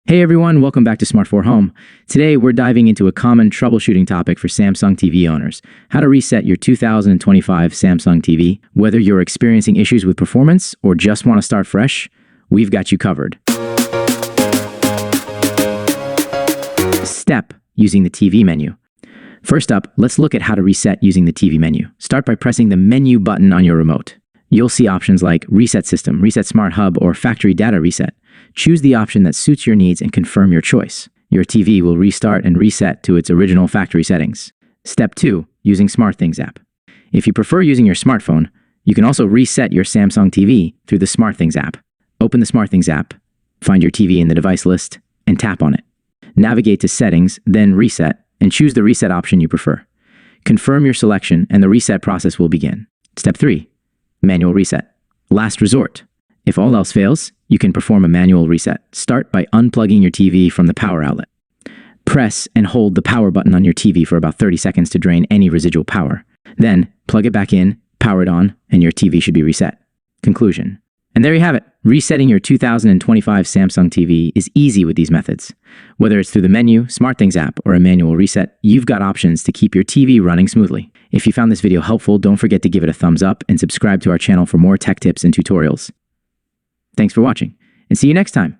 Hey everyone, welcome back to Smart 4 Home. Today we're diving into a common troubleshooting topic for Samsung TV owners: how to reset your 2025 Samsung TV. Whether you're experiencing issues with performance or just want to start fresh, we've got you covered. Step: using the TV menu. First up, let's look at how to reset using the TV menu. Start by pressing the menu button on your remote. You'll see options like Reset System, Reset Smart Hub, or Factory Data Reset. Choose the option that suits your needs and confirm your choice. Your TV will restart and reset to its original factory settings. Step 2. Using SmartThings app. If you prefer using your smartphone, you can also reset your Samsung TV through the SmartThings app. Open the SmartThings app, find your TV in the device list, and tap on it. Navigate to Settings, then Reset, and choose the reset option you prefer. Confirm your selection and the reset process will begin. Step 3. Manual reset. Last resort. If all else fails, you can perform a manual reset. Start by unplugging your TV from the power outlet. Press and hold the power button on your TV for about 30 seconds to drain any residual power. Then, plug it back in, power it on, and your TV should be reset. Conclusion. And there you have it. Resetting your 2025 Samsung TV is easy with these methods. Whether it's through the menu, SmartThings app, or a manual reset, you've got options to keep your TV running smoothly. If you found this video helpful, don't forget to give it a thumbs up and subscribe to our channel for more tech tips and tutorials. Thanks for watching, and see you next time.